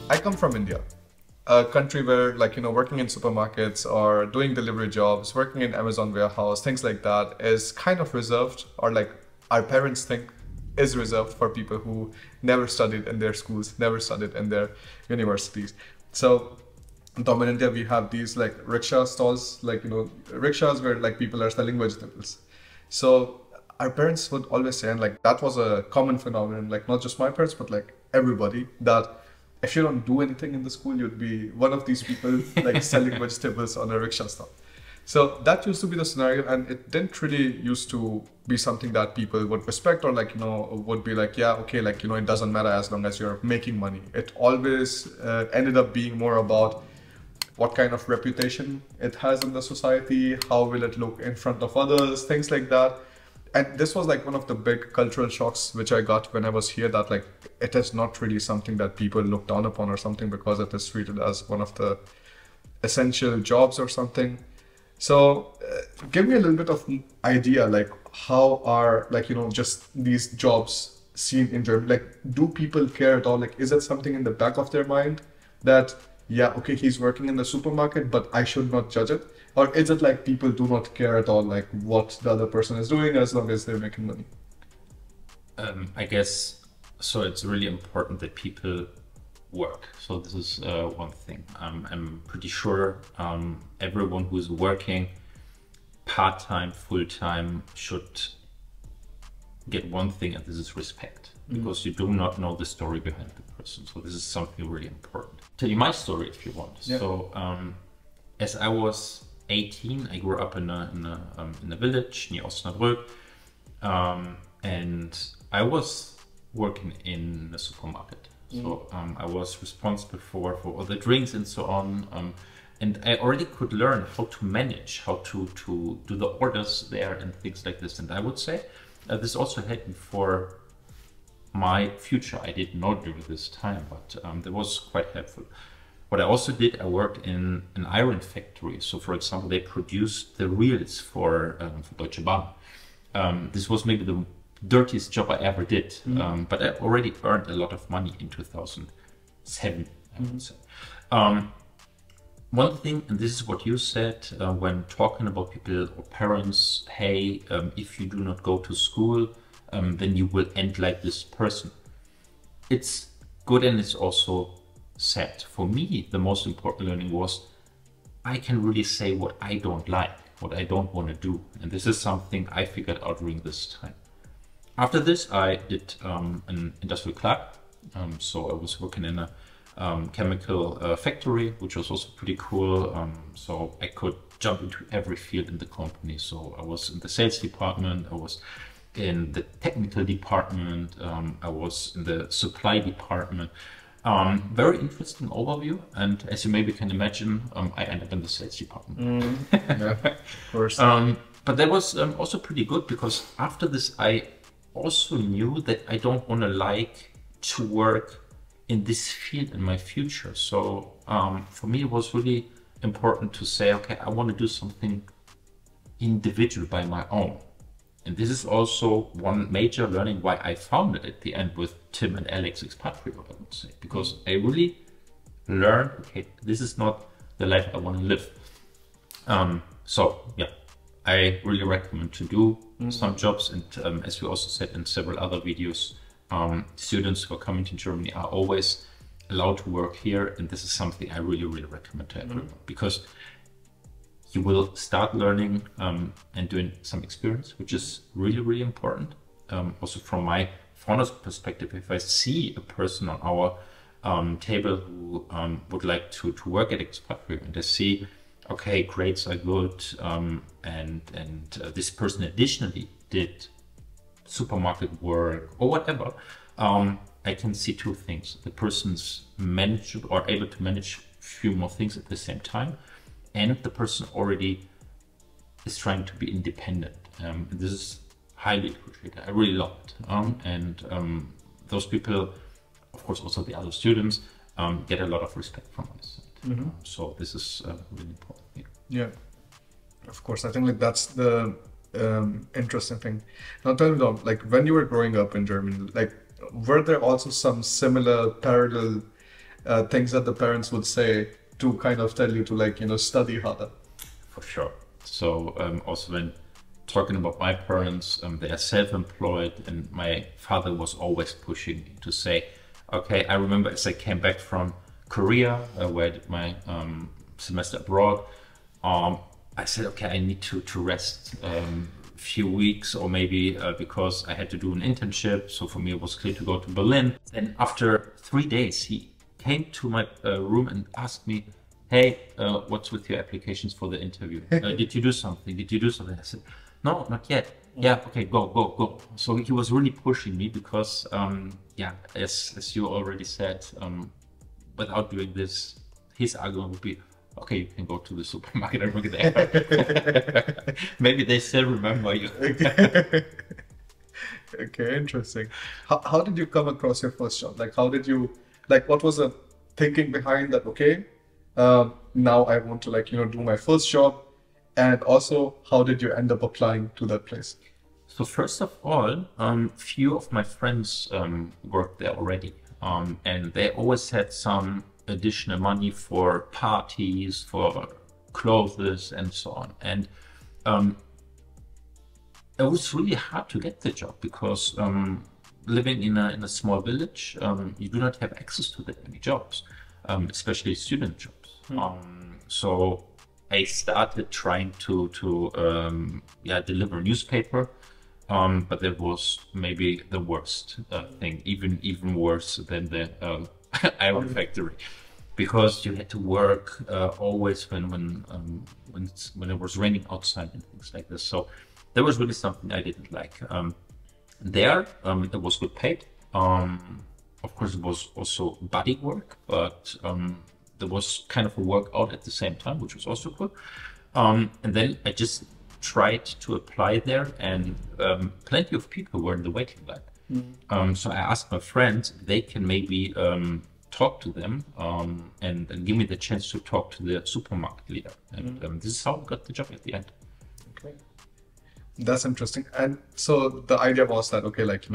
I come from India, a country where, like, working in supermarkets or doing delivery jobs, working in Amazon warehouse, things like that is kind of reserved, or like our parents think is reserved for people who never studied in their schools, never studied in their universities. So in India, we have these like rickshaw stalls, like, rickshaws where like people are selling vegetables. So our parents would always say, and like that was a common phenomenon, like not just my parents, but like everybody, that if you don't do anything in the school, you'd be one of these people like selling vegetables on a rickshaw stall. So that used to be the scenario, and it didn't really used to be something that people would respect, or like, would be like, yeah, okay, like, it doesn't matter as long as you're making money. It always ended up being more about what kind of reputation it has in the society, how will it look in front of others, things like that. And this was like one of the big cultural shocks which I got when I was here, that like it is not really something that people look down upon or something, because it is treated as one of the essential jobs or something. So give me a little bit of idea, like how are, like, just these jobs seen in Germany? Like, do people care at all? Like, is it something in the back of their mind that, yeah, okay, he's working in the supermarket, but I should not judge it? Or is it like people do not care at all, like what the other person is doing, as long as they're making money? I guess so. It's really important that people work. So this is one thing. I'm pretty sure everyone who's working part-time, full-time should get one thing, and this is respect, because you do not know the story behind the person. So this is something really important. Tell you my story if you want. Yeah. So as I was 18, I grew up in a village near Osnabrück, and I was working in a supermarket. So I was responsible for all the drinks and so on. And I already could learn how to manage, how to do the orders there and things like this. And I would say this also helped me for my future. I didn't know during this time, but that was quite helpful. What I also did, I worked in an iron factory. So for example, they produced the reels for Deutsche Bahn. This was maybe the dirtiest job I ever did, but I already earned a lot of money in 2007, I would say. One thing, and this is what you said when talking about people or parents, hey, if you do not go to school, then you will end like this person. It's good, and it's also sad. For me, the most important learning was I can really say what I don't like, what I don't want to do. And this is something I figured out during this time. After this, I did an industrial clerk. So I was working in a chemical factory, which was also pretty cool. So I could jump into every field in the company. So I was in the sales department, I was in the technical department, I was in the supply department. Very interesting overview. And as you maybe can imagine, I ended up in the sales department. Yeah, of course. But that was also pretty good, because after this, I also knew that I don't want to like to work in this field in my future. So for me, it was really important to say, okay, I want to do something individual by my own. And this is also one major learning why I founded at the end with Tim and Alex Expatrio, I would say, because I really learned, okay, this is not the life I want to live. So yeah, I really recommend to do some jobs. And as we also said in several other videos, students who are coming to Germany are always allowed to work here. And this is something I really, really recommend to everyone, because you will start learning and doing some experience, which is really, really important. Also from my founder's perspective, if I see a person on our table who would like to work at Expatrio, and I see, okay, grades are good, and this person additionally did supermarket work or whatever, I can see two things. The person's managed or able to manage a few more things at the same time, and the person already is trying to be independent. This is highly appreciated. I really love it. And those people, of course, also the other students, get a lot of respect from us. So this is really important. Yeah, of course. I think like that's the interesting thing. Now tell me, Dom, like when you were growing up in Germany, like were there also some similar parallel things that the parents would say to kind of tell you to like, study harder? For sure. So also when talking about my parents, they are self-employed, and my father was always pushing me to say, okay, I remember as I came back from Korea, where I did my semester abroad, I said, okay, I need to rest a few weeks, or maybe because I had to do an internship. So for me, it was clear to go to Berlin. Then after 3 days, he came to my room and asked me, hey, what's with your applications for the interview? Did you do something? Did you do something? I said, no, not yet. Yeah, okay, go. So he was really pushing me because, yeah, as you already said, without doing this, his argument would be, okay, you can go to the supermarket and work there. Maybe they still remember you. Okay, interesting. How did you come across your first job? Like, how did you, like, what was the thinking behind that? Okay, now I want to like, do my first job. And also, how did you end up applying to that place? So first of all, few of my friends worked there already, and they always had some additional money for parties, for clothes, and so on. And it was really hard to get the job because living in a small village, you do not have access to that many jobs, especially student jobs. So I started trying to deliver a newspaper, but that was maybe the worst thing, even worse than the iron factory, because you had to work always when it was raining outside and things like this. So that was really something I didn't like. It was good paid. Of course, it was also body work, but there was kind of a workout at the same time, which was also good. And then I just tried to apply there, and plenty of people were in the waiting line. So I asked my friends if they can maybe talk to them and give me the chance to talk to the supermarket leader. And this is how I got the job at the end. Okay. That's interesting. And so the idea was that, okay, like,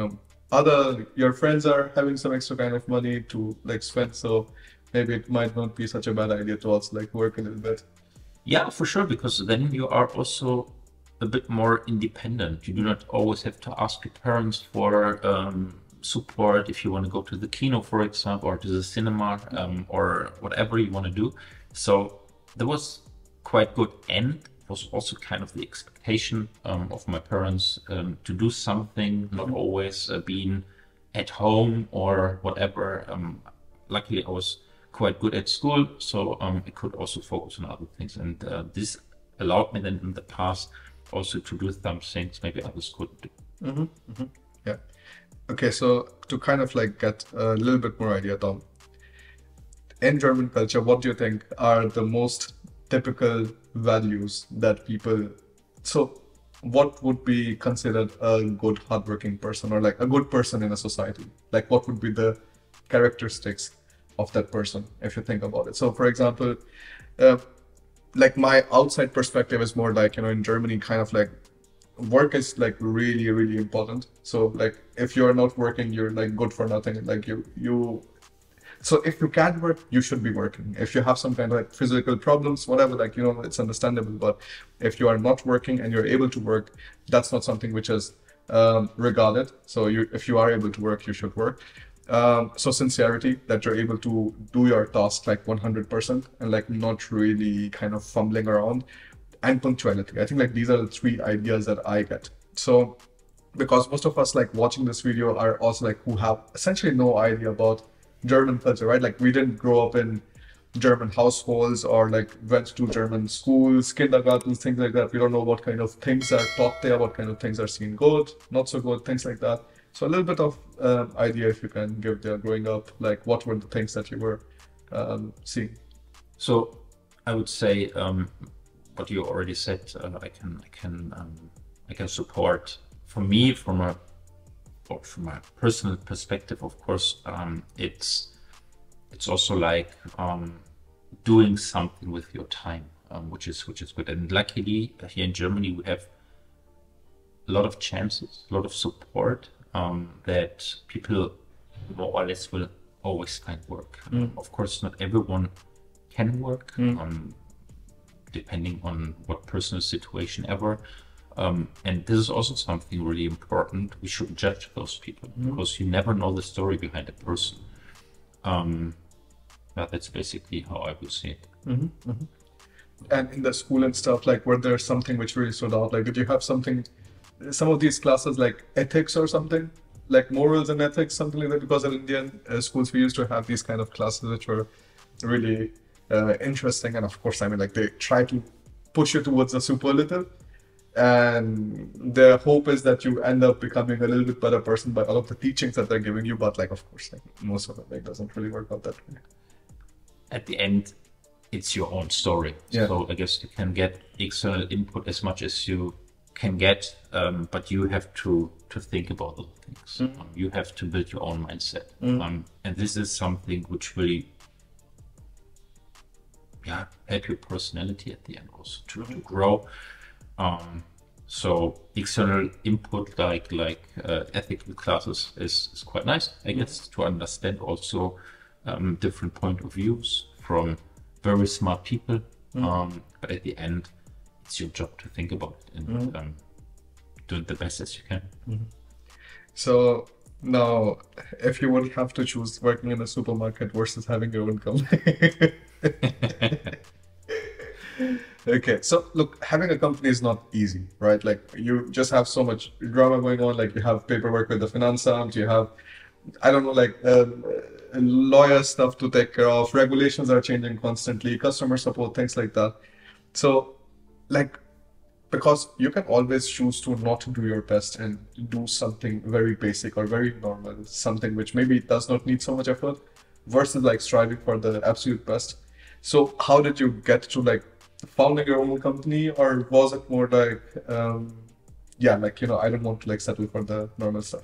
your friends are having some extra kind of money to like spend, so maybe it might not be such a bad idea to also like work a little bit. Yeah, for sure, because then you are also a bit more independent. You do not always have to ask your parents for support if you want to go to the kino, for example, or to the cinema, or whatever you want to do. So that was quite good, and it was also kind of the expectation of my parents to do something, not always being at home or whatever. Luckily, I was quite good at school, so I could also focus on other things, and this allowed me then in the past also to do some things maybe others couldn't do. Yeah. Okay, so to kind of like get a little bit more idea, Tom, in German culture, what do you think are the most typical values that people, so what would be considered a good hardworking person, or like a good person in a society? Like, what would be the characteristics of that person, if you think about it? So for example, like my outside perspective is more like, in Germany, kind of like work is like really, really important. So like if you're not working, you're like good for nothing. Like so if you can't work, you should be working. If you have some kind of like physical problems, whatever, like, it's understandable. But if you are not working and you're able to work, that's not something which is regarded. So if you are able to work, you should work. So sincerity, that you're able to do your task like 100% and like not really kind of fumbling around, and punctuality. I think like these are the three ideas that I get. So because most of us like watching this video are also like who have essentially no idea about German culture, right? Like we didn't grow up in German households or like went to German schools, kindergartens, things like that. We don't know what kind of things are taught there, what kind of things are seen good, not so good, things like that. So a little bit of idea if you can give there growing up, like what were the things that you were seeing? So I would say what you already said, I can support. For me, from a personal perspective, of course, it's also like doing something with your time, which is good. And luckily, here in Germany, we have a lot of chances, a lot of support that people more or less will always can work. Of course, not everyone can work, depending on what personal situation ever. And this is also something really important. We shouldn't judge those people because you never know the story behind a person. That's basically how I would say it. And in the school and stuff, like, were there something which really stood out? Like, did you have something, some of these classes like ethics or something, like morals and ethics, something like that? Because in Indian schools, we used to have these kind of classes which were really interesting. And of course, I mean, like, they try to push you towards the superlative. And their hope is that you end up becoming a little bit better person by all of the teachings that they're giving you. But like, of course, like, most of it like doesn't really work out that way. At the end, it's your own story. Yeah. So I guess you can get external input as much as you can get, but you have to think about those things. You have to build your own mindset. And this is something which will help your personality at the end also to grow. So external input like ethical classes is quite nice, I guess, to understand also different point of views from very smart people. But at the end, it's your job to think about it and do it the best as you can. So now, if you would have to choose working in a supermarket versus having your own company. Okay, so look, having a company is not easy, right? Like, you just have so much drama going on. Like, you have paperwork with the finance arms, you have, I don't know, like lawyer stuff to take care of, regulations are changing constantly, customer support, things like that. So, like, because you can always choose to not do your best and do something very basic or very normal, something which maybe does not need so much effort, versus like striving for the absolute best. So how did you get to like founding your own company, or was it more like, like, I don't want to like settle for the normal stuff?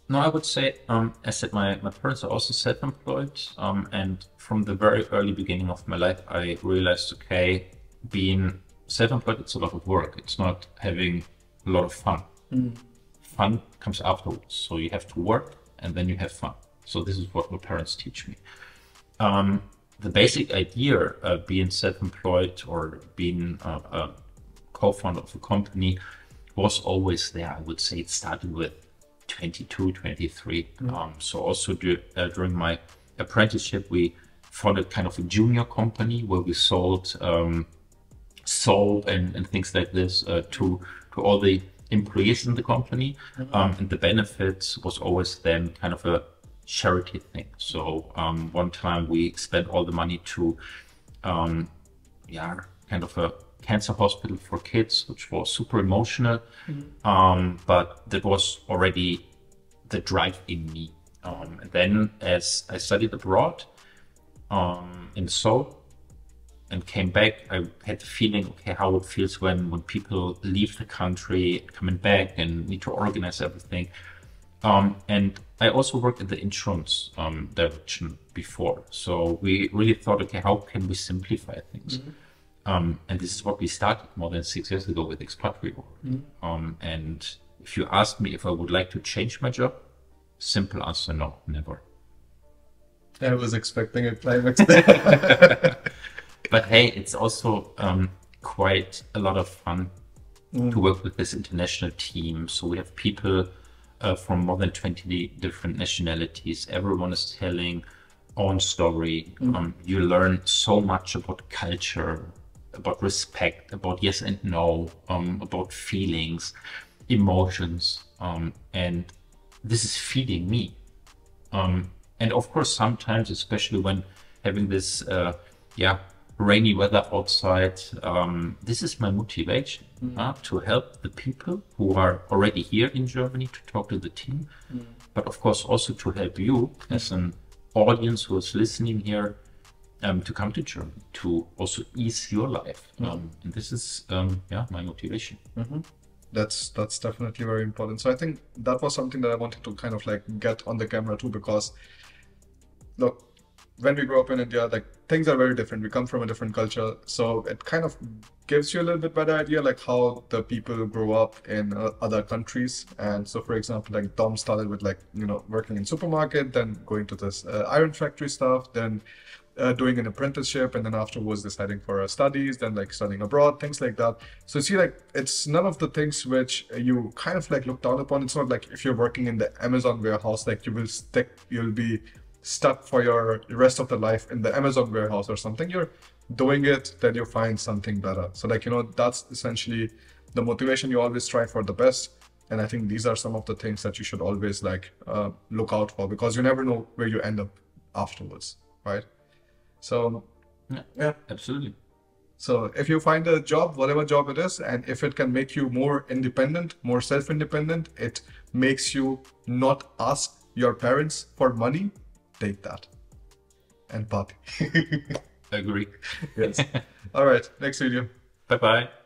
No, I would say, as I said, my parents are also self-employed, and from the very early beginning of my life, I realized, okay, being self-employed, it's a lot of work. It's not having a lot of fun. Fun comes afterwards. So you have to work and then you have fun. So this is what my parents teach me. The basic idea of being self-employed or being a co-founder of a company was always there. I would say it started with 22, 23. So also during my apprenticeship, we founded kind of a junior company where we sold soap and things like this to all the employees in the company. And the benefits was always then kind of a charity thing. So one time we spent all the money to kind of a cancer hospital for kids, which was super emotional. But that was already the drive in me. And then as I studied abroad in Seoul and came back, I had the feeling, okay, how it feels when people leave the country, coming back and need to organize everything. And I also worked in the insurance direction before. So we really thought, okay, how can we simplify things? And this is what we started more than 6 years ago with Expatrio. And if you ask me if I would like to change my job, simple answer, no, never. I was expecting a climax there. But hey, it's also quite a lot of fun to work with this international team. So we have people from more than 20 different nationalities. Everyone is telling own story. You learn so much about culture, about respect, about yes and no, about feelings, emotions, and this is feeding me. And of course, sometimes, especially when having this rainy weather outside, this is my motivation to help the people who are already here in Germany, to talk to the team, but of course also to help you as an audience who is listening here to come to Germany, to also ease your life. And this is my motivation. That's definitely very important. So I think that was something that I wanted to kind of like get on the camera too, because look, when we grow up in India, like things are very different. We come from a different culture, so it kind of gives you a little bit better idea like how the people grow up in other countries. And so, for example, like Tom started with like working in supermarket, then going to this iron factory stuff, then doing an apprenticeship, and then afterwards deciding for studies, then like studying abroad, things like that. So you see, like it's none of the things which you kind of like look down upon. It's not like if you're working in the Amazon warehouse, like you'll be stuck for your rest of the life in the Amazon warehouse or something. You're doing it, then you find something better. So like that's essentially the motivation. You always strive for the best. And I think these are some of the things that you should always like look out for, because you never know where you end up afterwards, right? So, yeah, absolutely. So if you find a job, whatever job it is, and if it can make you more independent, more self-independent, it makes you not ask your parents for money, take that and party. Agree. Yes. All right. Next video. Bye-bye.